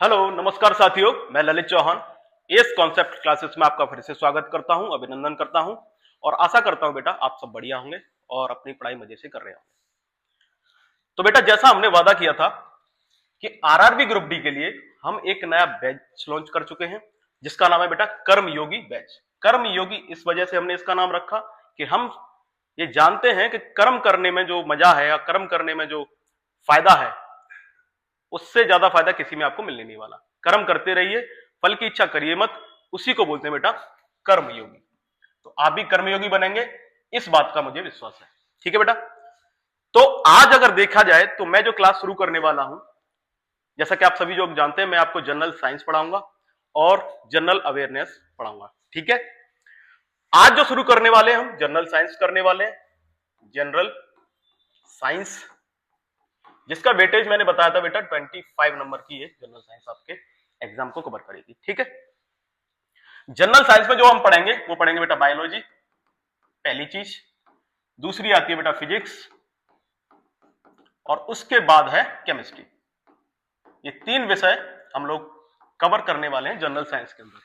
Hello नमस्कार साथियों, मैं Lalit Chauhan S concept classes में आपका फिर से स्वागत करता हूं, अभिनंदन करता हूं और आशा करता हूं बेटा आप सब बढ़िया होंगे और अपनी पढ़ाई मजे से कर रहे होंगे। तो बेटा जैसा हमने वादा किया था कि आरआरबी ग्रुप डी के लिए हम एक नया बैच लॉन्च कर चुके हैं जिसका नाम है बेटा कर्मयोगी बैच। कर्मयोगी इस वजह से हमने इसका नाम रखा कि हम ये जानते हैं कि कर्म करने में जो मजा है या कर्म करने में जो फायदा है उससे ज्यादा फायदा किसी में आपको मिलने नहीं वाला। कर्म करते रहिए, फल की इच्छा करिए मत, उसी को बोलते हैं बेटा कर्मयोगी। तो आप भी कर्मयोगी बनेंगे, इस बात का मुझे विश्वास है। ठीक है बेटा। तो आज अगर देखा जाए तो मैं जो क्लास शुरू करने वाला हूं, जैसा कि आप सभी लोग जानते हैं, मैं आपको जनरल साइंस पढ़ाऊंगा और जनरल अवेयरनेस पढ़ाऊंगा। ठीक है। आज जो शुरू करने वाले हैं हम जनरल साइंस करने वाले हैं, जनरल साइंस, जिसका वेटेज मैंने बताया था बेटा 25 नंबर की है। जनरल साइंस आपके एग्जाम को कवर करेगी। ठीक है। जनरल साइंस में जो हम पढ़ेंगे वो पढ़ेंगे बेटा बायोलॉजी, पहली चीज। दूसरी आती है बेटा फिजिक्स और उसके बाद है केमिस्ट्री। ये तीन विषय हम लोग कवर करने वाले हैं जनरल साइंस के अंदर।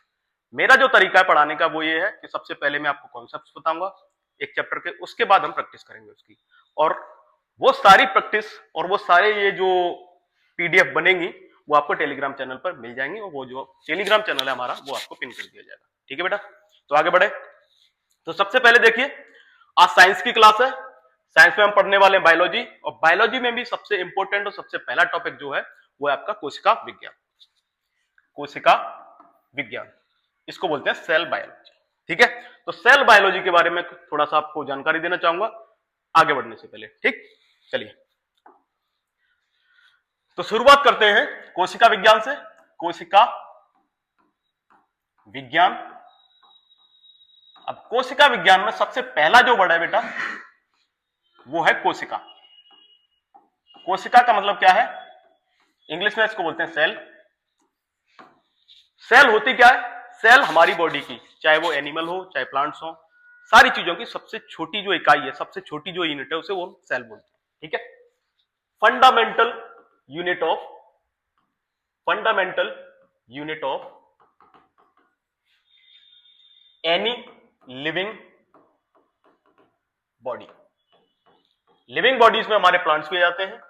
मेरा जो तरीका है पढ़ाने का वो ये है कि सबसे पहले मैं आपको कॉन्सेप्ट्स बताऊंगा एक चैप्टर के, उसके बाद हम प्रैक्टिस करेंगे उसकी, और वो सारी प्रैक्टिस और वो सारे ये जो पीडीएफ बनेंगी वो आपको टेलीग्राम चैनल पर मिल जाएंगी और वो जो टेलीग्राम चैनल है हमारा वो आपको पिन कर दिया जाएगा। ठीक है बेटा। तो आगे बढ़े। तो सबसे पहले देखिए, आज साइंस की क्लास है। साइंस में हम पढ़ने वाले हैं बायोलॉजी, और बायोलॉजी में भी सबसे इंपॉर्टेंट और सबसे पहला टॉपिक जो है वो है आपका कोशिका विज्ञान। कोशिका विज्ञान, इसको बोलते हैं सेल बायोलॉजी। ठीक है। तो सेल बायोलॉजी के बारे में थोड़ा सा आपको जानकारी देना चाहूंगा आगे बढ़ने से पहले। ठीक, चलिए तो शुरुआत करते हैं कोशिका विज्ञान से। कोशिका विज्ञान। अब कोशिका विज्ञान में सबसे पहला जो वर्ड है बेटा वो है कोशिका। कोशिका का मतलब क्या है? इंग्लिश में इसको बोलते हैं सेल। सेल होती क्या है? सेल हमारी बॉडी की, चाहे वो एनिमल हो चाहे प्लांट्स हो, सारी चीजों की सबसे छोटी जो इकाई है, सबसे छोटी जो यूनिट है उसे वो सेल बोलते हैं। ठीक है। Fundamental unit of, fundamental unit of any living body. Living bodies में हमारे प्लांट्स भी आ जाते हैं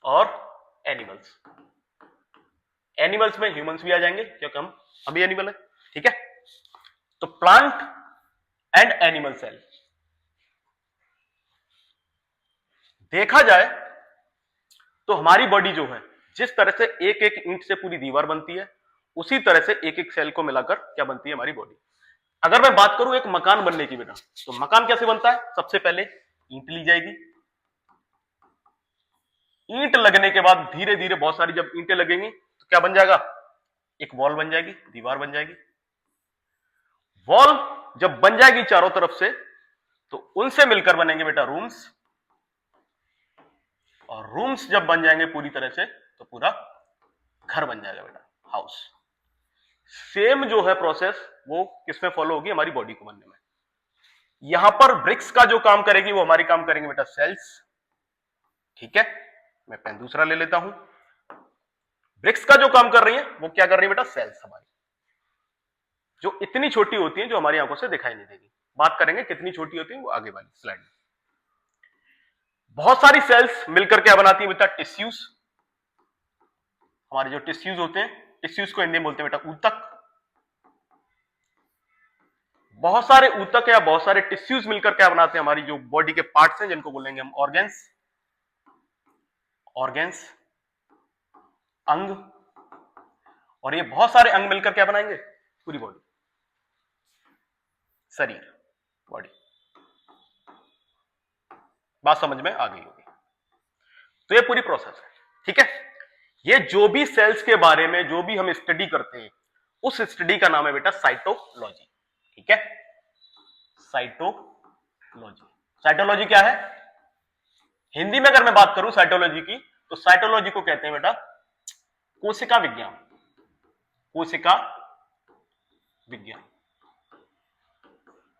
और एनिमल्स। एनिमल्स में ह्यूमंस भी आ जाएंगे क्योंकि हम भी एनिमल है। ठीक है। तो प्लांट एंड एनिमल सेल देखा जाए तो हमारी बॉडी जो है, जिस तरह से एक एक ईंट से पूरी दीवार बनती है, उसी तरह से एक एक सेल को मिलाकर क्या बनती है हमारी बॉडी। अगर मैं बात करूं एक मकान बनने की बेटा, तो मकान कैसे बनता है? सबसे पहले ईंट ली जाएगी। ईंट लगने के बाद धीरे धीरे बहुत सारी जब ईंटें लगेंगी तो क्या बन जाएगा? एक वॉल बन जाएगी, दीवार बन जाएगी। वॉल जब बन जाएगी चारों तरफ से तो उनसे मिलकर बनेंगे बेटा रूम्स, और रूम्स जब बन जाएंगे पूरी तरह से तो पूरा घर बन जाएगा बेटा, हाउस। सेम जो है प्रोसेस वो किसमें फॉलो होगी? हमारी बॉडी को बनने में। यहां पर ब्रिक्स का जो काम करेगी वो हमारी काम करेंगे बेटा सेल्स। ठीक है। मैं पेन दूसरा ले लेता हूं। ब्रिक्स का जो काम कर रही है वो क्या कर रही है बेटा? सेल्स हमारी, जो इतनी छोटी होती है जो हमारी आंखों से दिखाई नहीं देगी। बात करेंगे कितनी छोटी होती है वो आगे वाली स्लाइड में। बहुत सारी सेल्स मिलकर क्या बनाती है बेटा? टिश्यूज। हमारे जो टिश्यूज होते हैं, टिश्यूज को हिंदी में बोलते हैं बेटा ऊतक। बहुत सारे ऊतक या बहुत सारे टिश्यूज मिलकर क्या बनाते हैं? हमारी जो बॉडी के पार्ट्स हैं जिनको बोलेंगे हम ऑर्गेन्स। ऑर्गेन्स, अंग। और ये बहुत सारे अंग मिलकर क्या बनाएंगे? पूरी बॉडी, शरीर, बॉडी। बात समझ में आ गई होगी। तो ये पूरी प्रोसेस है। ठीक है। ये जो भी सेल्स के बारे में जो भी हम स्टडी करते हैं उस स्टडी का नाम है बेटा साइटोलॉजी। ठीक है। साइटोलॉजी। साइटोलॉजी क्या है? हिंदी में अगर मैं बात करूं साइटोलॉजी की, तो साइटोलॉजी को कहते हैं बेटा कोशिका विज्ञान। कोशिका विज्ञान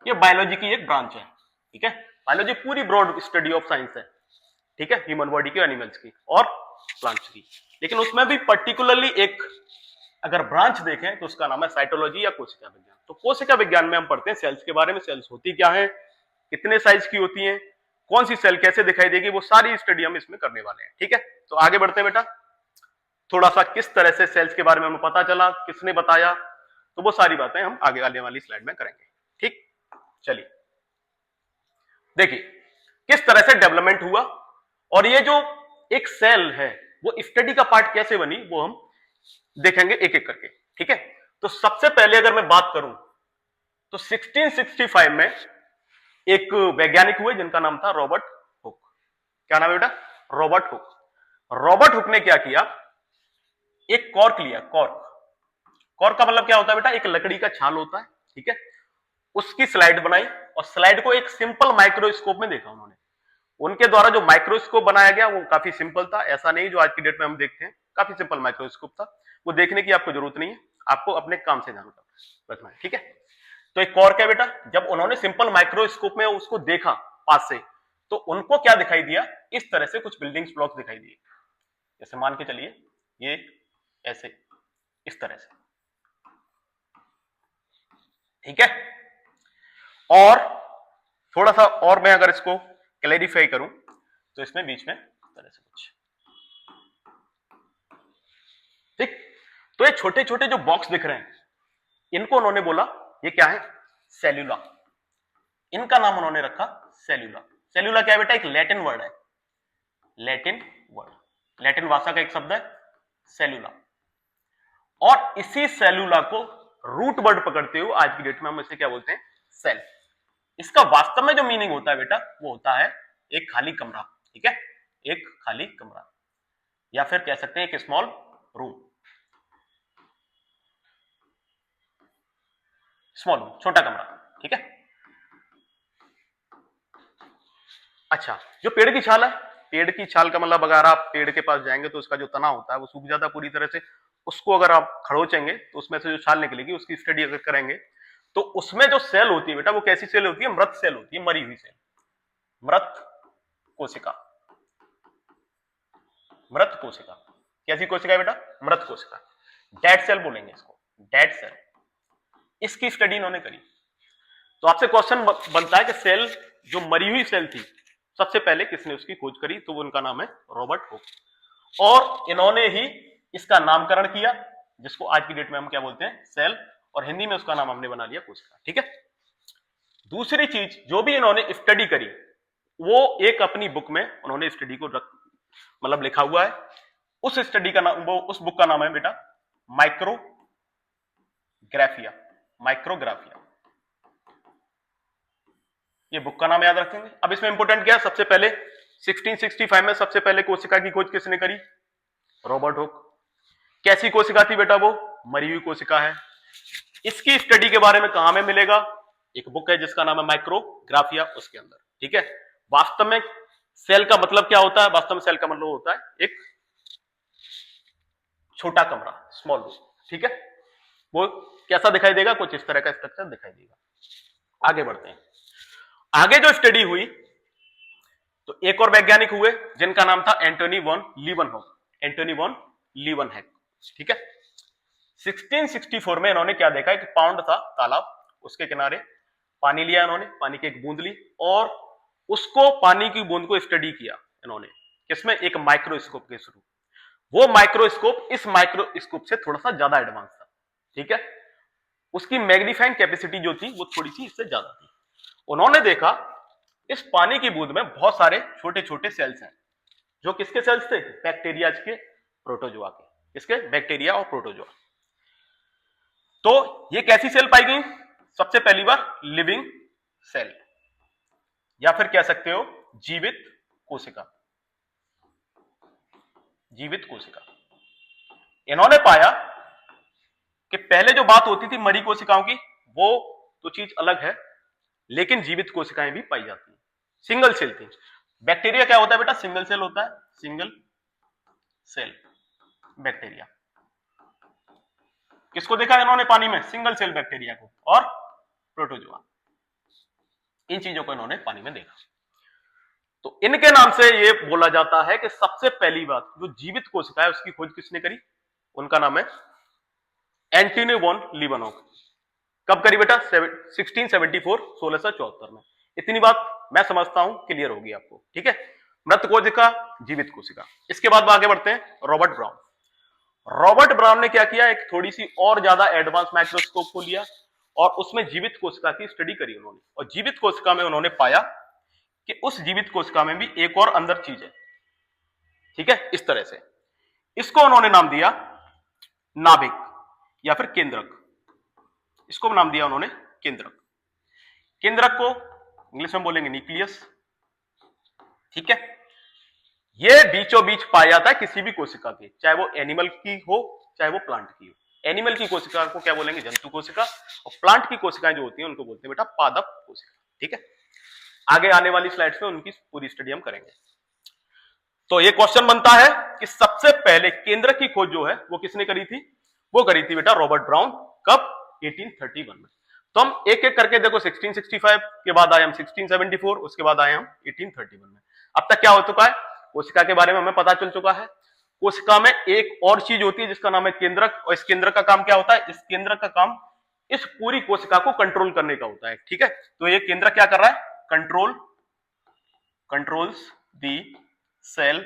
ये बायोलॉजी की एक ब्रांच है। ठीक है। बायोलॉजी पूरी ब्रॉड स्टडी ऑफ साइंस है। ठीक है। ह्यूमन बॉडी की, एनिमल्स की, और प्लांट्स की, लेकिन उसमें भी पर्टिकुलरली एक अगर ब्रांच देखें तो उसका नाम है साइटोलॉजी या कोशिका विज्ञान। तो कोशिका विज्ञान में हम पढ़ते हैं सेल्स के बारे में, सेल्स होती क्या है, कितने साइज की होती हैं, कौन सी सेल कैसे दिखाई देगी, वो सारी स्टडी हम इसमें करने वाले हैं। ठीक है, तो आगे बढ़ते हैं बेटा। थोड़ा सा किस तरह से सेल्स के बारे में हमें पता चला, किसने बताया, तो वो सारी बातें हम आगे आने वाली स्लाइड में करेंगे। ठीक, चलिए देखिए किस तरह से डेवलपमेंट हुआ और ये जो एक सेल है वो स्टडी का पार्ट कैसे बनी वो हम देखेंगे एक एक करके। ठीक है, तो सबसे पहले अगर मैं बात करूं तो 1665 में एक वैज्ञानिक हुए जिनका नाम था रॉबर्ट हुक। क्या नाम है बेटा? Robert Hooke. रॉबर्ट हुक ने क्या किया, एक कॉर्क लिया। कॉर्क, कॉर्क का मतलब क्या होता है बेटा? एक लकड़ी का छाल होता है। ठीक है, उसकी स्लाइड बनाई और स्लाइड को एक सिंपल माइक्रोस्कोप में देखा उन्होंने। उनके द्वारा जो माइक्रोस्कोप बनाया गया वो काफी सिंपल था, ऐसा नहीं जो आज की डेट में हम देखते हैं, काफी सिंपल माइक्रोस्कोप था। वो देखने की आपको जरूरत नहीं है, आपको अपने काम से जानकर रखना है। ठीक है, तो एक कॉर्क है बेटा, जब उन्होंने सिंपल माइक्रोस्कोप में उसको देखा पास से तो उनको क्या दिखाई दिया, इस तरह से कुछ बिल्डिंग ब्लॉक्स दिखाई दिए। जैसे मान के चलिए ये ऐसे इस तरह से। ठीक है, और थोड़ा सा और मैं अगर इसको क्लैरिफाई करूं तो इसमें बीच में इस तरह से कुछ। ठीक, तो ये छोटे छोटे जो बॉक्स दिख रहे हैं इनको उन्होंने बोला ये क्या है? सेल्यूला। इनका नाम उन्होंने रखा सेल्यूला। सेल्यूला क्या है बेटा? एक लैटिन वर्ड है, लैटिन वर्ड, लैटिन भाषा का एक शब्द है सेल्यूला। और इसी सेल्यूला को रूट वर्ड पकड़ते हुए आज की डेट में हम इसे क्या बोलते हैं? सेल। इसका वास्तव में जो मीनिंग होता है बेटा वो होता है एक खाली कमरा। ठीक है, एक खाली कमरा या फिर कह सकते हैं एक स्मॉल रूम। स्मॉल रूम, छोटा कमरा। ठीक है, अच्छा, जो पेड़ की छाल है, पेड़ की छाल का मतलब अगर आप पेड़ के पास जाएंगे तो उसका जो तना होता है वो सूख जाता है पूरी तरह से। उसको अगर आप खरोचेंगे तो उसमें से जो छाल निकलेगी उसकी स्टडी अगर करेंगे तो उसमें जो सेल होती है बेटा वो कैसी सेल होती है? मृत सेल होती है, मरी हुई सेल, मृत कोशिका। मृत कोशिका, कैसी कोशिका है बेटा? मृत कोशिका, डेड सेल बोलेंगे इसको, डेड सेल। इसकी स्टडी इन्होंने करी। तो आपसे क्वेश्चन बनता है कि सेल जो मरी हुई सेल थी सबसे पहले किसने उसकी खोज करी? तो उनका नाम है रॉबर्ट हुक। और इन्होंने ही इसका नामकरण किया जिसको आज की डेट में हम क्या बोलते हैं? सेल, और हिंदी में उसका नाम हमने बना लिया कोशिका। ठीक है, दूसरी चीज जो भी इन्होंने स्टडी करी वो एक अपनी बुक में उन्होंने स्टडी को मतलब लिखा हुआ है। उस स्टडी का नाम, वो उस बुक का नाम है बेटा माइक्रोग्राफिया। माइक्रोग्राफिया, ये बुक का नाम याद रखेंगे। अब इसमें इंपोर्टेंट क्या है? सबसे पहले 1665 में सबसे पहले कोशिका की खोज किसने करी? Robert Hooke. कैसी कोशिका थी बेटा? वो मरी हुई कोशिका है। इसकी स्टडी के बारे में कहां में मिलेगा? एक बुक है जिसका नाम है माइक्रोग्राफिया, उसके अंदर। ठीक है, वास्तव में सेल का मतलब क्या होता है? वास्तव में सेल का मतलब होता है एक छोटा कमरा, स्मॉल रूम। ठीक है, वो कैसा दिखाई देगा? कुछ इस तरह का स्ट्रक्चर दिखाई देगा। आगे बढ़ते हैं। आगे जो स्टडी हुई तो एक और वैज्ञानिक हुए जिनका नाम था Antonie van Leeuwenhoek. Antonie van Leeuwenhoek. ठीक है, 1664 में इन्होंने क्या देखा? एक पाउंड था तालाब, उसके किनारे पानी लिया इन्होंने, पानी की एक बूंद ली और उसको, पानी की बूंद को स्टडी किया इन्होंने किसमें? एक माइक्रोस्कोप के थ्रू। वो माइक्रोस्कोप इस माइक्रोस्कोप से थोड़ा सा ज्यादा एडवांस था। ठीक है, उसकी मैग्नीफाइंग कैपेसिटी जो थी वो थोड़ी सी इससे ज्यादा थी। उन्होंने देखा इस पानी की बूंद में बहुत सारे छोटे छोटे सेल्स हैं जो किसके सेल्स थे? बैक्टीरिया के, प्रोटोजोआ के। किसके? बैक्टीरिया और प्रोटोजोआ। तो ये कैसी सेल पाई गई? सबसे पहली बार लिविंग सेल या फिर कह सकते हो जीवित कोशिका। जीवित कोशिका। इन्होंने पाया कि पहले जो बात होती थी मरी कोशिकाओं की वो तो चीज अलग है, लेकिन जीवित कोशिकाएं भी पाई जाती हैं। सिंगल सेल थी। बैक्टीरिया क्या होता है बेटा? सिंगल सेल होता है, सिंगल सेल बैक्टीरिया। किसको देखा इन्होंने पानी में? सिंगल सेल बैक्टीरिया को और प्रोटोजोआ। इन चीजों को इन्होंने पानी में देखा। तो इनके नाम से ये बोला जाता है कि सबसे पहली बात जो जीवित कोशिका है उसकी खोज किसने करी, उनका नाम है एंटोनी वॉन लीवनॉक। कब करी बेटा, 1674, 1674 में। इतनी बात मैं समझता हूं क्लियर होगी आपको, ठीक है। मृत कोशिका, जीवित कोशिका। इसके बाद आगे बढ़ते हैं, रॉबर्ट ब्राउन। रॉबर्ट ब्राउन ने क्या किया, एक थोड़ी सी और ज्यादा एडवांस माइक्रोस्कोप को लिया और उसमें जीवित कोशिका की स्टडी करी उन्होंने, और जीवित कोशिका में उन्होंने पाया कि उस जीवित कोशिका में भी एक और अंदर चीज है, ठीक है, इस तरह से। इसको उन्होंने नाम दिया नाभिक या फिर केंद्रक। इसको नाम दिया उन्होंने केंद्रक। केंद्रक को इंग्लिश में बोलेंगे न्यूक्लियस, ठीक है। ये बीचों बीच पाया जाता है किसी भी कोशिका के, चाहे वो एनिमल की हो चाहे वो प्लांट की हो। एनिमल की कोशिका को क्या बोलेंगे, जंतु कोशिका, और प्लांट की कोशिकाएं जो होती हैं उनको बोलते हैं बेटा पादप कोशिका, ठीक है। आगे आने वाली स्लाइड्स में उनकी पूरी स्टडी हम करेंगे। तो ये क्वेश्चन बनता है कि सबसे पहले केंद्रक की खोज जो है वो किसने करी थी, वो करी थी बेटा रॉबर्ट ब्राउन। कब, 1831 में। तो हम एक एक करके देखो, 1665 के बाद आए हम 1674, उसके बाद आए हम 1831 में। अब तक क्या हो चुका है, कोशिका के बारे में हमें पता चल चुका है। कोशिका में एक और चीज होती है जिसका नाम है केंद्रक, और इस केंद्रक का काम क्या होता है, इस केंद्रक का काम इस पूरी कोशिका को कंट्रोल करने का होता है, ठीक है। तो ये केंद्रक क्या कर रहा है, कंट्रोल्स दी सेल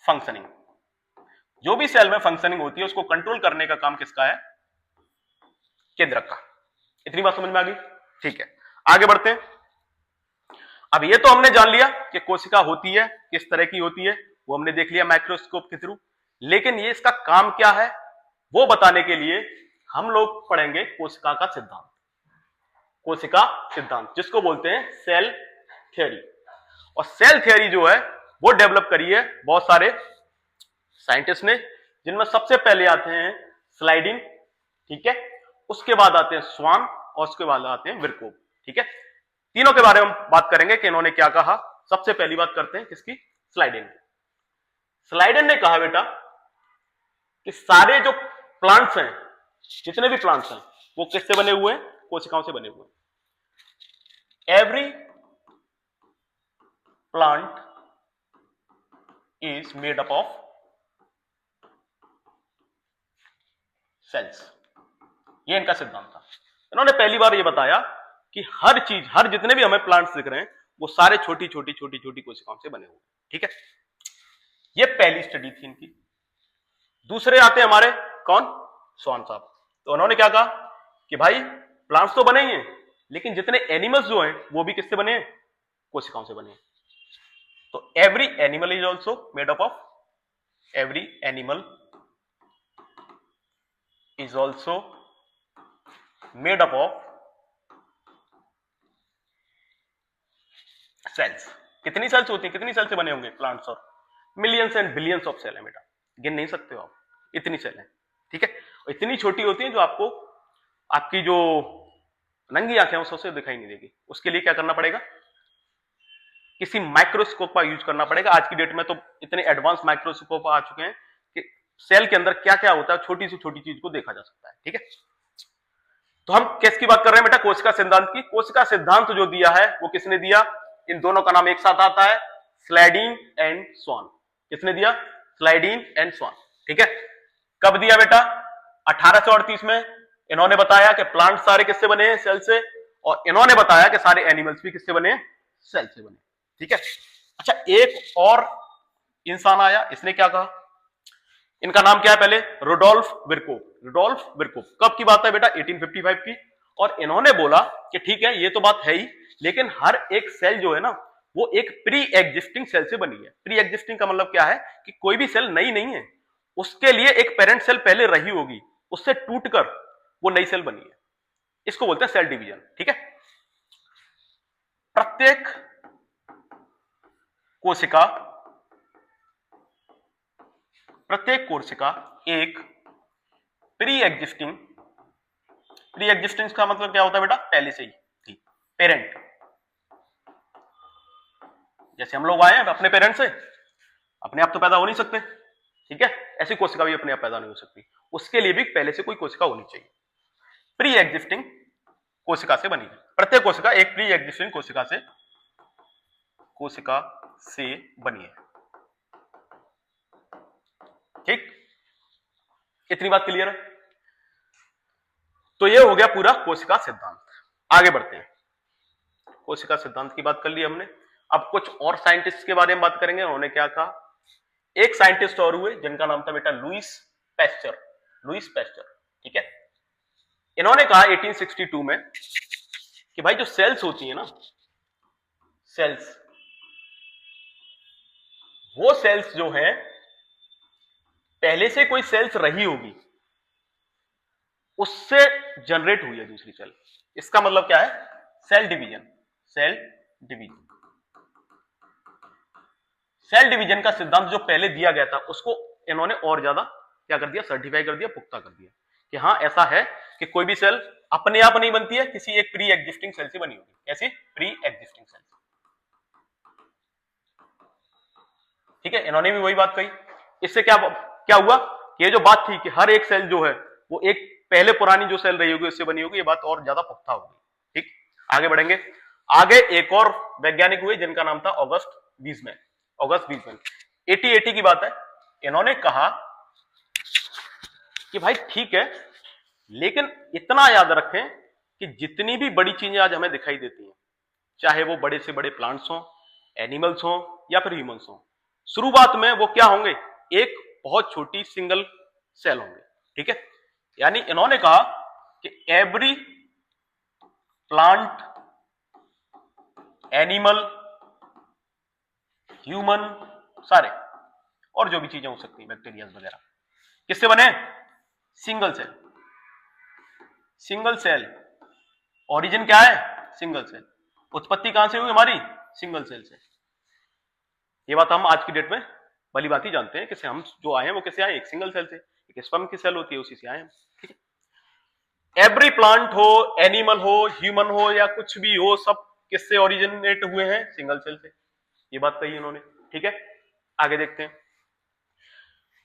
फंक्शनिंग। जो भी सेल में फंक्शनिंग होती है उसको कंट्रोल करने का काम किसका है, केंद्रक का। इतनी बात समझ में आ गई, ठीक है। आगे बढ़ते हैं। अब ये तो हमने जान लिया कि कोशिका होती है, किस तरह की होती है, वो हमने देख लिया माइक्रोस्कोप के थ्रू। लेकिन ये इसका काम क्या है वो बताने के लिए हम लोग पढ़ेंगे कोशिका का सिद्धांत। कोशिका सिद्धांत जिसको बोलते हैं सेल थ्योरी। और सेल थ्योरी जो है वो डेवलप करी है बहुत सारे साइंटिस्ट ने, जिनमें सबसे पहले आते हैं स्लाइडिंग, ठीक है, उसके बाद आते हैं स्वान, और उसके बाद आते हैं विरकोव, ठीक है। तीनों के बारे में बात करेंगे कि इन्होंने क्या कहा। सबसे पहली बात करते हैं किसकी, स्लाइडेन। स्लाइडेन ने कहा बेटा कि सारे जो प्लांट्स हैं, जितने भी प्लांट्स हैं, वो किससे बने हुए हैं, कोशिकाओं से बने हुए हैं। Every plant is made up of cells. ये इनका सिद्धांत था। इन्होंने पहली बार ये बताया कि हर चीज, हर जितने भी हमें प्लांट्स दिख रहे हैं वो सारे छोटी छोटी छोटी छोटी कोशिकाओं से बने हुए, ठीक है। ये पहली स्टडी थी इनकी। दूसरे आते हैं हमारे कौन, स्वान साहब। तो उन्होंने क्या कहा कि भाई प्लांट्स तो बने ही हैं, लेकिन जितने एनिमल्स जो हैं वो भी किससे बने हैं, कोशिकाओं से बने हैं। तो every animal is also made up of, every animal is also made up of cells। कितनी सेल्स होती हैं, कितनी सेल से बने होंगे प्लांट्स, और millions and billions of cell है बेटा, गिन नहीं सकते हो आप, इतनी सेल है, ठीक है। और इतनी छोटी होती हैं जो आपको आपकी जो नंगी आंखें उससे दिखाई नहीं देगी। उसके लिए क्या करना पड़ेगा, किसी माइक्रोस्कोप का यूज करना पड़ेगा। आज की डेट में तो इतने एडवांस माइक्रोस्कोप आ चुके हैं कि सेल के अंदर क्या क्या होता है छोटी से छोटी चीज को देखा जा सकता है, ठीक है। तो हम किसकी बात कर रहे हैं बेटा, कोशिका सिद्धांत की। कोशिका सिद्धांत जो दिया है वो किसने दिया, इन दोनों का नाम एक साथ आता है, स्लाइडीन एंड स्वान। किसने दिया, स्लाइडीन एंड स्वान, ठीक है। कब दिया बेटा, 1838 में। इन्होंने बताया कि प्लांट सारे किससे बने हैं, सेल से, और इन्होंने बताया कि सारे एनिमल्स भी किससे बने हैं, सेल से बने, ठीक है। अच्छा, एक और इंसान आया, इसने क्या कहा, इनका नाम क्या है पहले, रुडोल्फ विरकोव। रुडोल्फ विरकोव कब की बात है बेटा, 1855 की। और इन्होंने बोला कि ठीक है ये तो बात है ही, लेकिन हर एक सेल जो है ना वो एक प्री एग्जिस्टिंग सेल से बनी है। प्री एग्जिस्टिंग का मतलब क्या है कि कोई भी सेल नई नहीं है, उसके लिए एक पेरेंट सेल पहले रही होगी, उससे टूटकर वो नई सेल बनी है। इसको बोलते हैं सेल डिवीजन, ठीक है। प्रत्येक कोशिका एक प्री एग्जिस्टिंग का मतलब क्या होता है बेटा, पहले से ही थी, पेरेंट। जैसे हम लोग आए हैं अपने पेरेंट से, अपने आप तो पैदा हो नहीं सकते, ठीक है, ऐसी कोशिका भी अपने आप पैदा नहीं हो सकती, उसके लिए भी पहले से कोई कोशिका होनी चाहिए। प्री एग्जिस्टिंग कोशिका से बनी है, प्रत्येक कोशिका एक प्री एग्जिस्टिंग कोशिका से कोशिका से बनी है। ठीक, इतनी बात क्लियर है। तो ये हो गया पूरा कोशिका सिद्धांत। आगे बढ़ते हैं। कोशिका सिद्धांत की बात कर ली हमने। अब कुछ और साइंटिस्ट के बारे में बात करेंगे। उन्होंने क्या कहा, एक साइंटिस्ट और हुए जिनका नाम था बेटा लुईस पैस्चर। लुईस पैस्चर, ठीक है। इन्होंने कहा 1862 में कि भाई जो सेल्स होती है ना, सेल्स, वो सेल्स जो है पहले से कोई सेल्स रही होगी, उससे जनरेट हुई है दूसरी सेल। इसका मतलब क्या है, cell division. Cell division, cell division का सिद्धांत जो पहले दिया गया था उसको इन्होंने और ज्यादा क्या कर दिया, सर्टिफाई कर दिया, पुख्ता कर दिया कि हाँ ऐसा है कि कोई भी सेल अपने आप नहीं बनती है, किसी एक प्री एग्जिस्टिंग सेल से बनी होगी। कैसी? Pre existing cell. ठीक है, इन्होंने भी वही बात कही। इससे क्या क्या हुआ कि ये जो बात थी कि हर एक सेल जो है वो एक पहले पुरानी जो सेल रही होगी उससे बनी होगी, ये बात और ज्यादा पुख्ता होगी। ठीक, आगे बढ़ेंगे। आगे एक और वैज्ञानिक हुए जिनका नाम था ऑगस्ट वीजमैन। ऑगस्ट वीजमैन 1880 की बात है। इन्होंने कहा कि भाई ठीक है, लेकिन इतना याद रखें कि जितनी भी बड़ी चीजें आज हमें दिखाई देती हैं, चाहे वो बड़े से बड़े प्लांट्स हों, एनिमल्स हों या फिर ह्यूमंस हों, शुरुआत में वो क्या होंगे, एक बहुत छोटी सिंगल सेल होंगे। ठीक है, यानी इन्होंने कहा कि एवरी प्लांट, एनिमल, ह्यूमन, सारे और जो भी चीजें हो सकती हैं, बैक्टीरिया वगैरह, किससे बने? Single cell. Single cell, origin क्या है? Single cell. उत्पत्ति कहां से हुई हमारी? सिंगल सेल से। ये बात हम आज की डेट में भली बात ही जानते हैं कि हम जो आए हैं वो किससे आए? एक सिंगल सेल से। एक स्पर्म की सेल होती है, उसी से आए हम। ठीक है, एवरी प्लांट हो, एनिमल हो, ह्यूमन हो या कुछ भी हो, सब किससे ओरिजिनेट हुए हैं? सिंगल सेल से। ये बात कही इन्होंने। ठीक है, आगे देखते हैं।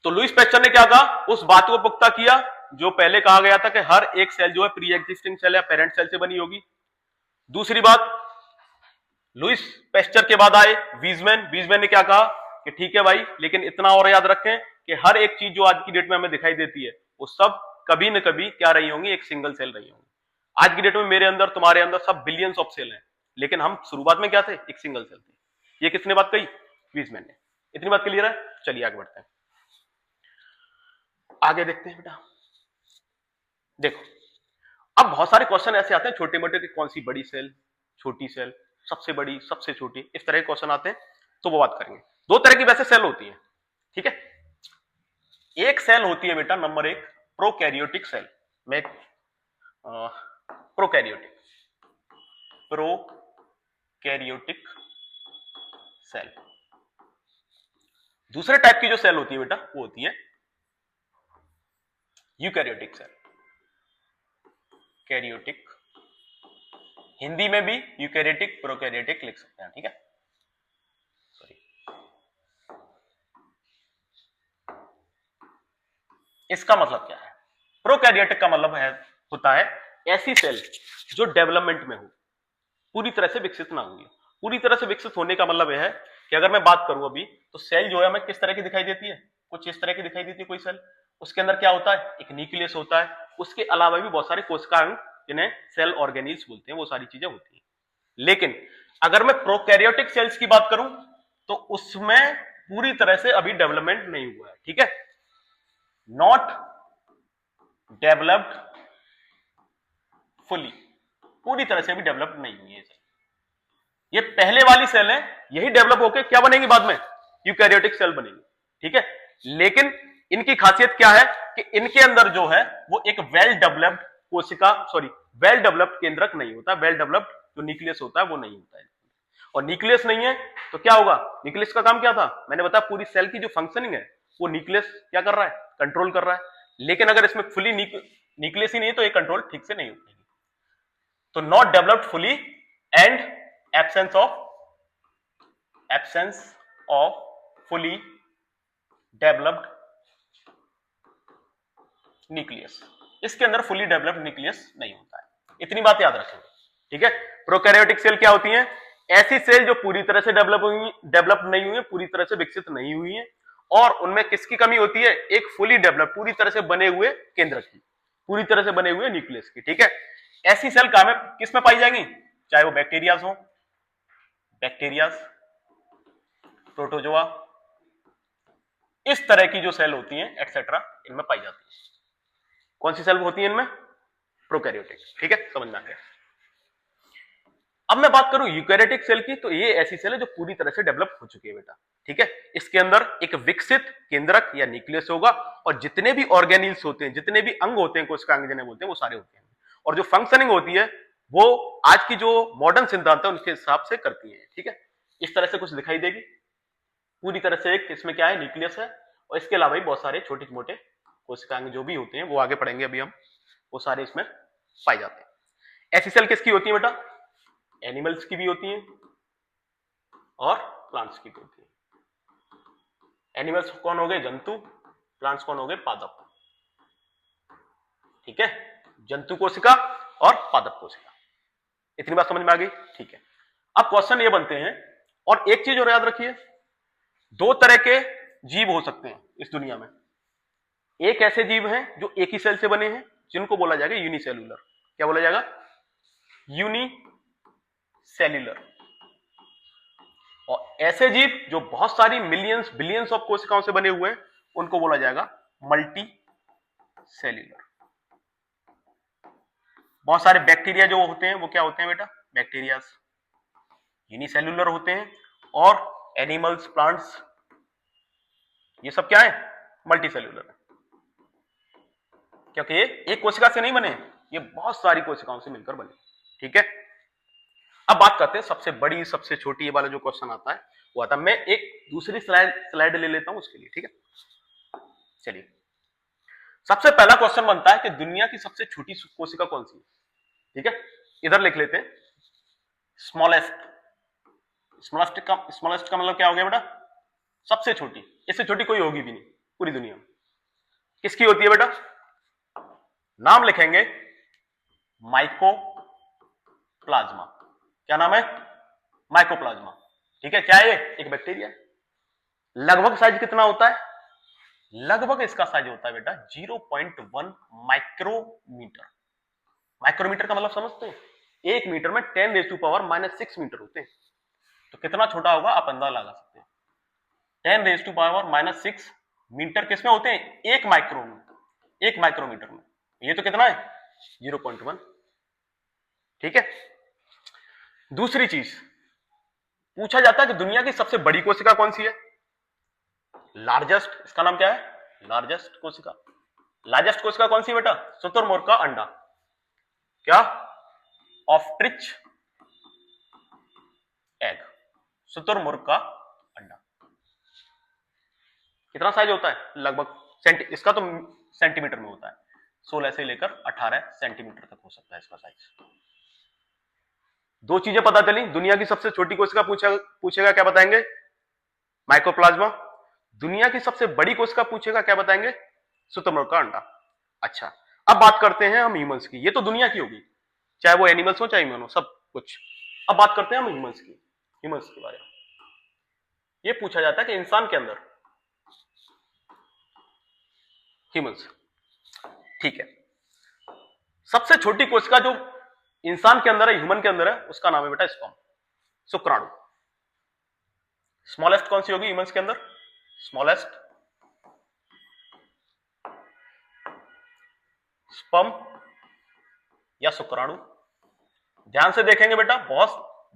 तो लुईस पैस्चर ने क्या कहा, उस बात को पुख्ता किया जो पहले कहा गया था कि हर एक सेल जो है प्री एग्जिस्टिंग सेल या पेरेंट सेल से बनी होगी। दूसरी बात, लुईस पैस्चर के बाद आए वीजमैन। वीजमैन ने क्या कहा कि ठीक है भाई, लेकिन इतना और याद रखें कि हर एक चीज जो आज की डेट में हमें दिखाई देती है वो सब कभी न कभी क्या रही होंगी? एक सिंगल सेल रही होंगी। आज की डेट में मेरे अंदर, तुम्हारे अंदर सब बिलियंस ऑफ सेल हैं, लेकिन हम शुरुआत में क्या थे? एक सिंगल सेल थे। ये किसने बात कही? वीजमैन ने। इतनी बात क्लियर है? चलिए आगे बढ़ते हैं। आगे देखते हैं बेटा। देखो, अब बहुत सारे क्वेश्चन ऐसे आते हैं छोटे मोटे कि कौन सी बड़ी सेल, छोटी सेल, सबसे बड़ी, सबसे छोटी, इस तरह के क्वेश्चन आते हैं, तो वो बात करेंगे। दो तरह की वैसे सेल होती है। ठीक है, एक सेल होती है बेटा नंबर एक, प्रोकैरियोटिक सेल। में प्रोकैरियोटिक, प्रोकैरियोटिक सेल। दूसरे टाइप की जो सेल होती है बेटा वो होती है यूकैरियोटिक सेल। कैरियोटिक, हिंदी में भी यूकैरियोटिक, प्रोकैरियोटिक लिख सकते हैं। ठीक है, सॉरी, इसका मतलब क्या है? प्रोकैरियोटिक का मतलब है, होता है ऐसी सेल जो डेवलपमेंट में हो, पूरी तरह से विकसित ना हुई। पूरी तरह से विकसित होने का मतलब यह है कि अगर मैं बात करूं अभी, तो सेल जो है हमें किस तरह की दिखाई देती है? कुछ इस तरह की दिखाई देती है कोई सेल। उसके अंदर क्या होता है? एक न्यूक्लियस होता है। उसके अलावा भी बहुत सारे कोशिकाएं जिन्हें सेल ऑर्गेनील्स बोलते हैं, वो सारी चीजें होती हैं। लेकिन अगर मैं प्रोकैरियोटिक सेल्स की बात करूं तो उसमें पूरी तरह से अभी डेवलपमेंट नहीं हुआ है। ठीक है, नॉट डेवलप्ड फुली, पूरी तरह से अभी डेवलप नहीं हुई है। ये पहले वाली सेल है, यही डेवलप होकर क्या बनेंगी बाद में? यूकैरियोटिक सेल बनेंगी। ठीक है, लेकिन इनकी खासियत क्या है कि इनके अंदर जो है वो एक वेल डेवलप्ड कोशिका, सॉरी, वेल डेवलप्ड केंद्रक नहीं होता। वेल डेवलप्ड जो न्यूक्लियस होता है वो नहीं होता है। और न्यूक्लियस नहीं है तो क्या होगा? न्यूक्लियस का काम क्या था? मैंने बताया, पूरी सेल की जो फंक्शनिंग है वो न्यूक्लियस क्या कर रहा है? कंट्रोल कर रहा है। लेकिन अगर इसमें फुली न्यूक्लियस ही नहीं है तो ये कंट्रोल ठीक से नहीं हो पाएगी। तो not developed fully and absence of fully developed nucleus. इसके अंदर फुली डेवलप्ड न्यूक्लियस नहीं होता है। इतनी बात याद रखेंगे। ठीक है, प्रोकैरियोटिक सेल क्या होती हैं? ऐसी सेल जो पूरी तरह से डेवलप नहीं हुई है, पूरी तरह से विकसित नहीं हुई है, और उनमें किसकी कमी होती है? एक फुली डेवलप, पूरी तरह से बने हुए केंद्र की, पूरी तरह से बने हुए न्यूक्लियस की। ठीक है, ऐसी सेल किस में पाई जाएंगी? चाहे वो बैक्टीरियाज हो, बैक्टीरियाज, प्रोटोजोआ, इस तरह की जो सेल होती हैं एक्सेट्रा, इनमें पाई जाती है। कौन सी सेल होती है इनमें? प्रोकैरियोटिक। ठीक है, समझ में आ गया। अब मैं बात करूं यूकैरियोटिक सेल की, तो ये ऐसी सेल है जो पूरी तरह से डेवलप हो चुकी है बेटा। ठीक है, इसके अंदर एक विकसित केंद्रक या न्यूक्लियस होगा, और जितने भी ऑर्गेनिल्स होते हैं, जितने भी अंग होते हैं, कोशिकांग जिन्हें बोलते हैं, वो सारे होते हैं, और जो फंक्शनिंग होती है वो आज की जो मॉडर्न सिद्धांत है उनके हिसाब से करती है। ठीक है, इस तरह से कुछ दिखाई देगी। पूरी तरह से एक इसमें क्या है? न्यूक्लियस है, और इसके अलावा भी बहुत सारे छोटे मोटे कोशिकांग जो भी होते हैं, वो आगे पढ़ेंगे अभी हम, वो सारे इसमें पाए जाते हैं। ऐसी सेल किसकी होती है बेटा? एनिमल्स की भी होती हैं और प्लांट्स की भी होती है। एनिमल्स कौन हो गए? जंतु। प्लांट्स कौन हो गए? पादप। ठीक है, जंतु कोशिका और पादप कोशिका। इतनी बात समझ में आ गई? ठीक है, अब क्वेश्चन ये बनते हैं, और एक चीज और याद रखिए, दो तरह के जीव हो सकते हैं इस दुनिया में। एक ऐसे जीव हैं जो एक ही सेल से बने हैं, जिनको बोला जाएगा यूनिसेल्यूलर। क्या बोला जाएगा? यूनिसेल्यूलर। और ऐसे जीव जो बहुत सारी मिलियंस बिलियंस ऑफ कोशिकाओं से बने हुए हैं, उनको बोला जाएगा मल्टी सेल्यूलर। बहुत सारे बैक्टीरिया जो होते हैं वो क्या होते हैं बेटा? बैक्टीरियाज यूनिसेल्यूलर होते हैं, और एनिमल्स, प्लांट्स, ये सब क्या है? मल्टी सेल्यूलर है, क्योंकि ये एक कोशिका से नहीं बने, ये बहुत सारी कोशिकाओं से मिलकर बने। ठीक है, अब बात करते हैं सबसे बड़ी, सबसे छोटी, ये वाला जो क्वेश्चन आता है वो आता है। मैं एक दूसरी स्लाइड ले लेता हूं उसके लिए। ठीक है, चलिए, सबसे पहला क्वेश्चन बनता है कि दुनिया की सबसे छोटी कोशिका कौन सी है? ठीक है, इधर लिख लेते हैं स्मॉलेस्ट। स्मॉलेस्ट का मतलब क्या हो गया बेटा? सबसे छोटी। इससे छोटी कोई होगी भी नहीं पूरी दुनिया में। किसकी होती है बेटा? नाम लिखेंगे माइकोप्लाज्मा। क्या नाम है? माइकोप्लाज्मा। ठीक है, क्या है ये? एक बैक्टीरिया। लगभग साइज कितना होता है? लगभग इसका साइज होता है बेटा 0.1 माइक्रोमीटर। माइक्रोमीटर का मतलब समझते हैं? 1 मीटर में 10⁻⁻⁶ मीटर होते हैं। तो कितना छोटा होगा आप अंदाजा लगा सकते हैं। 10⁻⁻⁶ मीटर किसमें होते हैं? 1 माइक्रोमीटर में। ये तो कितना है? 0.1। ठीक है, दूसरी चीज पूछा जाता है कि दुनिया की सबसे बड़ी कोशिका कौन सी है? लार्जेस्ट। इसका नाम क्या है? लार्जेस्ट कोशिका। लार्जेस्ट कोशिका कौन सी बेटा? शुतुरमुर्ग का अंडा। क्या? ऑस्ट्रिच एग, शुतुरमुर्ग का अंडा। कितना साइज होता है? लगभग इसका तो सेंटीमीटर में होता है, 16 से लेकर 18 सेंटीमीटर तक हो सकता है इसका साइज। दो चीजें पता चली, दुनिया की सबसे छोटी कोशिका पूछेगा क्या बताएंगे? माइकोप्लाज्मा। दुनिया की सबसे बड़ी कोशिका पूछेगा क्या बताएंगे? शुतुरमुर्ग का अंडा। अच्छा, अब बात करते हैं हम ह्यूमंस की। ये तो दुनिया की होगी, चाहे वो एनिमल्स हो चाहे ह्यूमन हो, सब कुछ। अब बात करते हैं हम ह्यूमंस की, ह्यूमंस के बारे में। ये पूछा जाता है कि इंसान के अंदर, ह्यूमंस, ठीक है, सबसे छोटी कोशिका जो इंसान के अंदर है, ह्यूमन के अंदर है, उसका नाम है बेटा स्पर्म, शुक्राणु। स्मॉलेस्ट कौन सी होगी ह्यूमंस के अंदर? स्मॉलेस्ट स्पर्म या शुक्राणु। ध्यान से देखेंगे बेटा, बहुत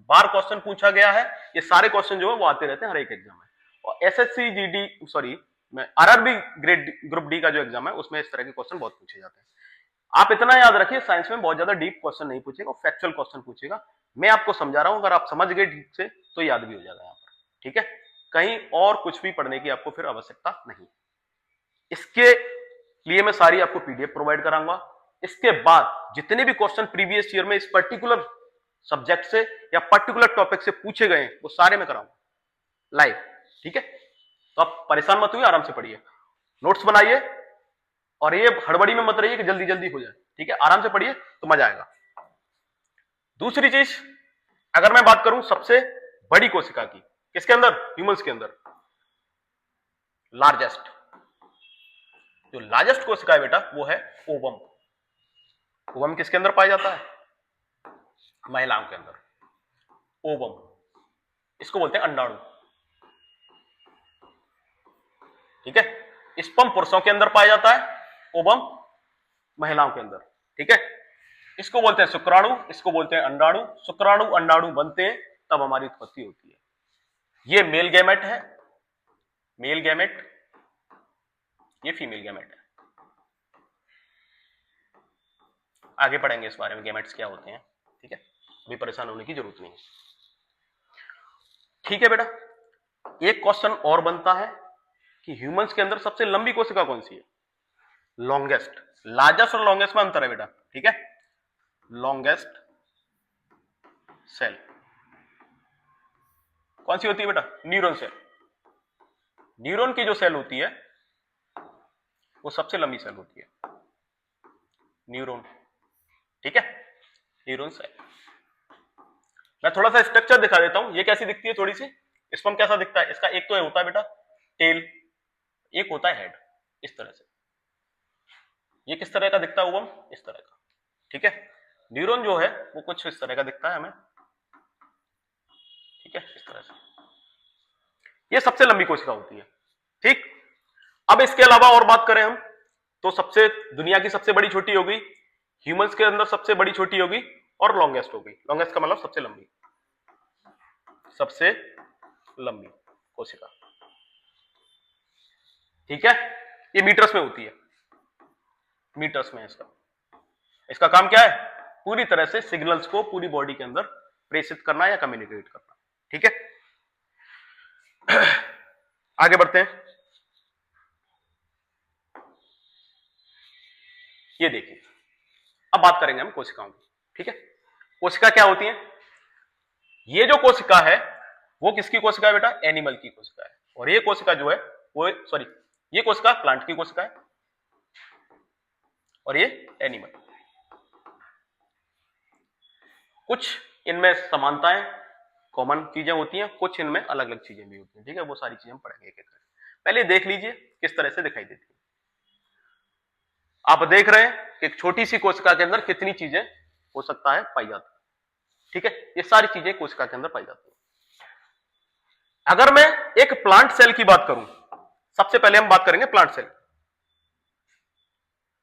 बार क्वेश्चन पूछा गया है, ये सारे क्वेश्चन जो है वो आते रहते हैं हर एक एग्जाम में। और एसएससी जीडी सॉरी मैं आरआरबी ग्रुप डी का जो एग्जाम है उसमें इस तरह के क्वेश्चन बहुत पूछे जाते हैं। आप इतना याद रखिए, साइंस में बहुत ज्यादा डीप क्वेश्चन नहीं पूछेगा, फैक्चुअल क्वेश्चन पूछेगा। मैं आपको समझा रहा हूं, अगर आप समझ गए ठीक से तो याद भी हो जाएगा यहाँ पर। ठीक है, कहीं और कुछ भी पढ़ने की आपको फिर आवश्यकता नहीं। इसके लिए मैं सारी आपको पीडीएफ प्रोवाइड कराऊंगा। इसके बाद जितने भी क्वेश्चन प्रीवियस ईयर में इस पर्टिकुलर सब्जेक्ट से या पर्टिकुलर टॉपिक से पूछे गए वो सारे मैं कराऊंगा लाइव। ठीक है, तो आप परेशान मत हुए, आराम से पढ़िए, नोट्स बनाइए, और ये हड़बड़ी में मत रहिए कि जल्दी जल्दी हो जाए। ठीक है, आराम से पढ़िए तो मजा आएगा। दूसरी चीज, अगर मैं बात करूं सबसे बड़ी कोशिका की, किसके अंदर? ह्यूमंस के अंदर लार्जेस्ट, जो लार्जेस्ट कोशिका है बेटा वो है ओवम। ओवम किसके अंदर पाया जाता है? महिलाओं के अंदर ओवम, इसको बोलते हैं अंडाणु। ठीक है, स्पर्म पुरुषों के अंदर पाया जाता है, ओवम महिलाओं के अंदर। ठीक है, इसको बोलते हैं शुक्राणु, इसको बोलते हैं अंडाणु। शुक्राणु अंडाणु बनते हैं तब हमारी उत्पत्ति होती है। ये मेल गैमेट है, मेल गैमेट, ये फीमेल गैमेट है। आगे पढ़ेंगे इस बारे में गैमेट्स क्या होते हैं। ठीक है, अभी परेशान होने की जरूरत नहीं है। ठीक है बेटा, एक क्वेश्चन और बनता है कि ह्यूमंस के अंदर सबसे लंबी कोशिका कौन सी है? लॉन्गेस्ट। लार्जेस्ट और लॉन्गेस्ट में अंतर है बेटा। ठीक है, लॉन्गेस्ट सेल कौन सी होती है बेटा? Neuron cell. न्यूरॉन की जो सेल होती है वो सबसे लंबी सेल होती है, न्यूरॉन। ठीक है, न्यूरॉन सेल। मैं थोड़ा सा स्ट्रक्चर दिखा देता हूं, ये कैसी दिखती है थोड़ी सी। स्पर्म कैसा दिखता है इसका? एक तो होता है बेटा टेल, एक होता है हेड, इस तरह से। ये किस तरह का दिखता है ओवम? इस तरह का। ठीक है, न्यूरॉन जो है वो कुछ इस तरह का दिखता है हमें। ठीक है, इस तरह से। ये सबसे लंबी कोशिका होती है। ठीक, अब इसके अलावा और बात करें हम तो सबसे दुनिया की सबसे बड़ी छोटी होगी, ह्यूमंस के अंदर सबसे बड़ी छोटी होगी और लॉन्गेस्ट होगी। लॉन्गेस्ट का मतलब सबसे लंबी, सबसे लंबी कोशिका। ठीक है, ये मीटर्स में होती है, मीटर्स में। इसका काम क्या है? पूरी तरह से सिग्नल्स को पूरी बॉडी के अंदर प्रेषित करना या कम्युनिकेट करना। ठीक है, आगे बढ़ते हैं। ये देखिए, अब बात करेंगे हम कोशिकाओं की। ठीक है, कोशिका क्या होती है? ये जो कोशिका है वो किसकी कोशिका है बेटा? एनिमल की कोशिका है। और ये कोशिका जो है वो, सॉरी, ये कोशिका प्लांट की कोशिका है और ये एनिमल। कुछ इनमें समानताएं, कॉमन चीजें होती हैं, कुछ इनमें अलग अलग चीजें भी होती हैं। ठीक है, वो सारी चीजें हम पढ़ेंगे एक एक करके। पहले देख लीजिए किस तरह से दिखाई देती है। आप देख रहे हैं कि एक छोटी सी कोशिका के अंदर कितनी चीजें हो सकता है पाई जाती है। ठीक है, ये सारी चीजें कोशिका के अंदर पाई जाती है। अगर मैं एक प्लांट सेल की बात करूं, सबसे पहले हम बात करेंगे प्लांट सेल।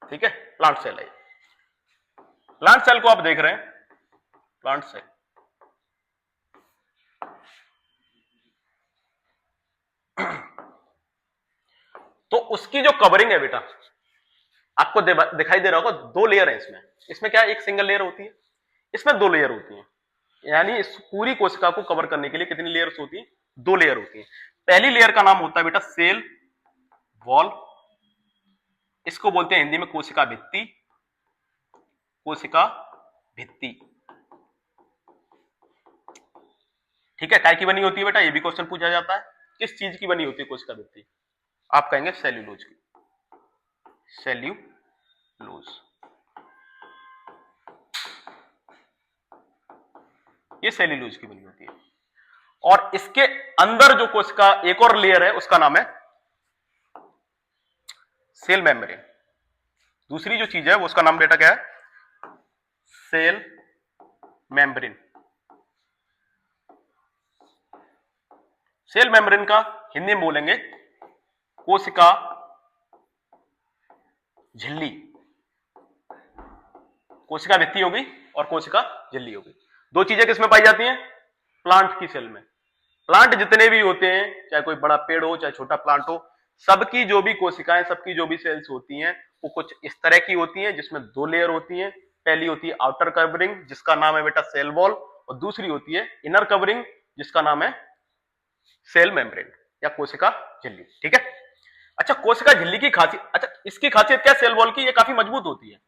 ठीक है, प्लांट सेल है। प्लांट सेल को आप देख रहे हैं, प्लांट सेल। तो उसकी जो कवरिंग है बेटा, आपको दिखाई दे रहा होगा, दो लेयर है इसमें। इसमें क्या है? एक सिंगल लेयर होती है, इसमें दो लेयर होती है। यानी इस पूरी कोशिका को कवर करने के लिए कितनी लेयर्स होती है? दो लेयर होती है। पहली लेयर का नाम होता है बेटा सेल वॉल, इसको बोलते हैं हिंदी में कोशिका भित्ति। कोशिका भित्ति। ठीक है, काय की बनी होती है बेटा? ये भी क्वेश्चन पूछा जाता है। किस चीज की बनी होती है कोशिका भित्ति? आप कहेंगे सेल्यूलोज की, सेल्यूलोज। ये सेल्यूलोज की बनी होती है। और इसके अंदर जो कोशिका एक और लेयर है उसका नाम है सेल मेम्ब्रेन। दूसरी जो चीज है वो उसका नाम बेटा क्या है? Cell membrane. सेल मेम्ब्रेन का हिंदी में बोलेंगे कोशिका झिल्ली। कोशिका भित्ति होगी और कोशिका झिल्ली होगी। दो चीजें किसमें पाई जाती हैं? प्लांट की सेल में। प्लांट जितने भी होते हैं, चाहे कोई बड़ा पेड़ हो चाहे छोटा प्लांट हो, सबकी जो भी कोशिकाएं, सबकी जो भी सेल्स होती हैं वो कुछ इस तरह की होती हैं जिसमें दो लेयर होती हैं। पहली होती है आउटर कवरिंग जिसका नाम है बेटा सेल वॉल, और दूसरी होती है इनर कवरिंग जिसका नाम है सेल मेम्ब्रेन या कोशिका झिल्ली। ठीक है, अच्छा, कोशिका झिल्ली की खासियत, अच्छा इसकी खासियत क्या है सेल वॉल की? ये काफी मजबूत होती है।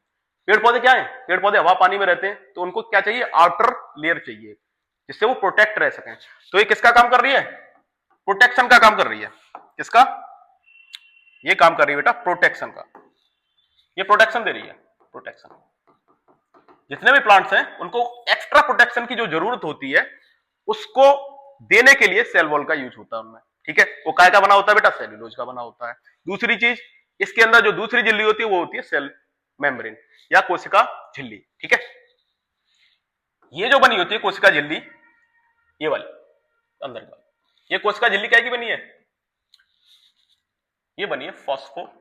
पेड़ पौधे क्या है? पेड़ पौधे हवा पानी में रहते हैं तो उनको क्या चाहिए? आउटर लेयर चाहिए जिससे वो प्रोटेक्ट रह सकें। तो ये किसका काम कर रही है? प्रोटेक्शन का काम कर रही है। किसका? ये काम कर रही है बेटा प्रोटेक्शन का। ये प्रोटेक्शन दे रही है, प्रोटेक्शन। जितने भी प्लांट्स हैं उनको एक्स्ट्रा प्रोटेक्शन की जो जरूरत होती है उसको देने के लिए सेल वॉल का यूज होता है उनमें। ठीक है, वो काय का बना होता है बेटा? सेल्यूलोज का बना होता है। दूसरी चीज, इसके अंदर जो दूसरी झिल्ली होती है वो होती है सेल मेम्ब्रेन या कोशिका झिल्ली। ठीक है, ये जो बनी होती है कोशिका झिल्ली, ये वाली अंदर की वाली, ये कोशिका झिल्ली क्या की बनी है? ये बनी है फॉस्फोलिपिड्स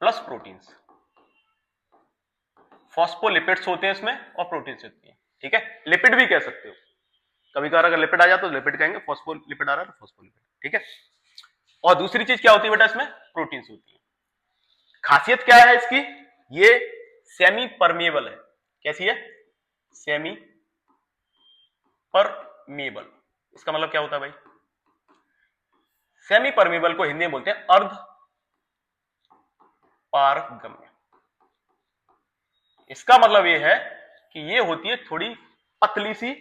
प्लस प्रोटीन्स। फॉस्फोलिपिड्स होते हैं इसमें और प्रोटीन्स होती हैं। ठीक है, लिपिड भी कह सकते हो, कभी कभार अगर लिपिड आ जाए तो लिपिड कहेंगे, फॉस्फोलिपिड आ रहा है तो फॉस्फोलिपिड। ठीक है, और दूसरी चीज क्या होती है बेटा? इसमें प्रोटीन्स होती है। खासियत क्या है इसकी? ये सेमी परमेबल है। कैसी है? Semi permeable. इसका मतलब क्या होता है भाई? सेमी परमेबल को हिंदी में बोलते हैं अर्ध पारगम्य। इसका मतलब ये है कि ये होती है थोड़ी पतली सी,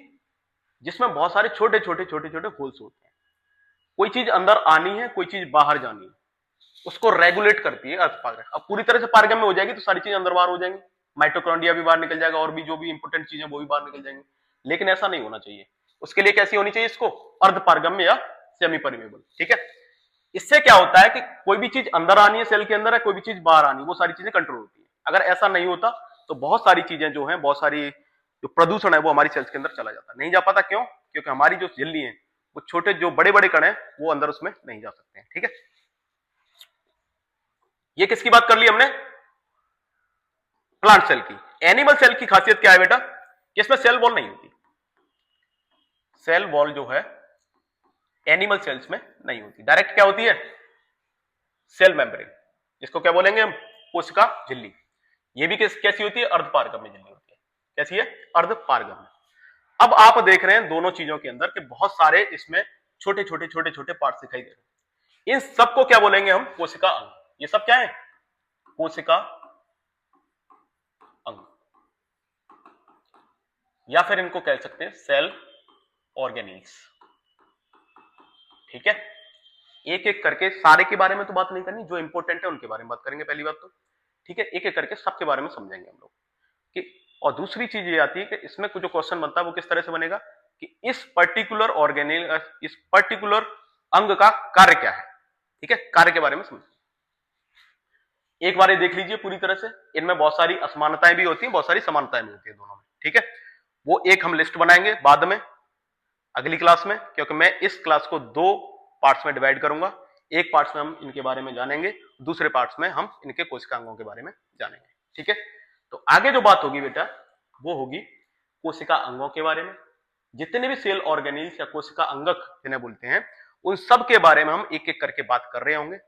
जिसमें बहुत सारे छोटे छोटे छोटे छोटे होल्स होते हैं। कोई चीज अंदर आनी है, कोई चीज बाहर जानी है, उसको रेगुलेट करती है अर्ध पारगम्य। अब पूरी तरह से पारगम्य हो जाएगी तो सारी चीजें अंदर बाहर हो जाएंगी, माइटोकॉन्ड्रिया भी बाहर निकल जाएगा और भी जो भी इंपोर्टेंट चीजें वो भी बाहर निकल जाएंगी। लेकिन ऐसा नहीं होना चाहिए। उसके लिए कैसी होनी चाहिए? इसको अर्ध पारगम्य या सेमी परमेबल। ठीक है, इससे क्या होता है कि कोई भी चीज अंदर आनी है सेल के अंदर है, कोई भी चीज बाहर आनी है, वो सारी चीजें कंट्रोल होती है। अगर ऐसा नहीं होता तो बहुत सारी चीजें जो है, बहुत सारी जो प्रदूषण है वो हमारी सेल्स के अंदर चला जाता, नहीं जा पाता। क्यों? क्योंकि हमारी जो झिल्ली है वो छोटे जो बड़े बड़े कण है वो अंदर उसमें नहीं जा सकते हैं। ठीक है, ये किसकी बात कर ली हमने? प्लांट सेल की। एनिमल सेल की खासियत क्या है बेटा? कि इसमें सेल वॉल नहीं होती। सेल वॉल जो है एनिमल सेल्स में नहीं होती, डायरेक्ट क्या होती है? सेल मेम्ब्रेन, जिसको क्या बोलेंगे हम? कोशिका झिल्ली। ये भी कैसी होती है? अर्धपारगम्य झिल्ली होती है। कैसी है? अर्धपारगम्य। अब आप देख रहे हैं दोनों चीजों के अंदर कि बहुत सारे इसमें छोटे छोटे छोटे छोटे पार्ट्स दिखाई दे रहे हैं। इन सबको क्या बोलेंगे हम? कोशिका अंग। ये सब क्या है? कोशिका अंग, या फिर इनको कह सकते हैं सेल ऑर्गेनील्स। ठीक है, एक एक करके सारे के बारे में तो बात नहीं करनी, जो इंपॉर्टेंट है उनके बारे में बात करेंगे पहली बात तो। ठीक है, एक एक करके सबके बारे में समझेंगे हम लोग कि, और दूसरी चीज ये आती है कि इसमें कुछ जो क्वेश्चन बनता है वो किस तरह से बनेगा कि इस पर्टिकुलर ऑर्गेनिल, इस पर्टिकुलर अंग का कार्य क्या है। ठीक है, कार्य के बारे में समझ एक बार ये देख लीजिए पूरी तरह से। इनमें बहुत सारी असमानताएं भी होती हैं, बहुत सारी समानताएं भी होती है दोनों में। ठीक है, वो एक हम लिस्ट बनाएंगे बाद में अगली क्लास में, क्योंकि मैं इस क्लास को दो पार्ट्स में डिवाइड करूंगा। एक पार्ट्स में हम इनके बारे में जानेंगे, दूसरे पार्ट्स में हम इनके कोशिकांगों के बारे में जानेंगे। ठीक है, तो आगे जो बात होगी बेटा वो होगी कोशिका अंगों के बारे में। जितने भी सेल ऑर्गेनील्स या कोशिका अंगक जिन्हें बोलते हैं, उन सब के बारे में हम एक एक करके बात कर रहे होंगे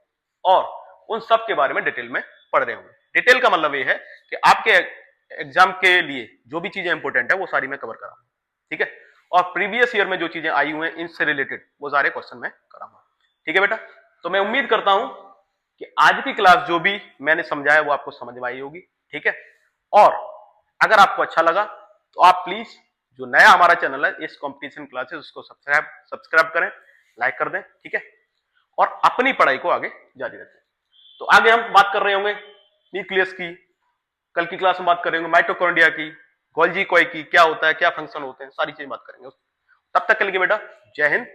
और उन सब के बारे में डिटेल में पढ़ रहे होंगे। डिटेल का मतलब ये है कि आपके एग्जाम के लिए जो भी चीजें इंपॉर्टेंट है वो सारी मैं कवर कराऊंगा। ठीक है, और प्रीवियस ईयर में जो चीजें आई हुई हैं इनसे रिलेटेड वो सारे क्वेश्चन मैं कराऊंगा। ठीक है बेटा, तो मैं उम्मीद करता हूं कि आज की क्लास जो भी मैंने समझाया वो आपको समझ में आई होगी। ठीक है, और अगर आपको अच्छा लगा तो आप प्लीज जो नया हमारा चैनल है इस कंपटीशन क्लासेस, उसको सब्सक्राइब करें, लाइक कर दें। ठीक है, और अपनी पढ़ाई को आगे जारी रखें। तो आगे हम बात कर रहे होंगे न्यूक्लियस की, कल की क्लास में बात कर रहे होंगे माइटोकॉन्ड्रिया की, गोल्जी कॉय की, क्या होता है, क्या फंक्शन होते हैं, सारी चीजें बात करेंगे। तब तक के लिए बेटा जय हिंद,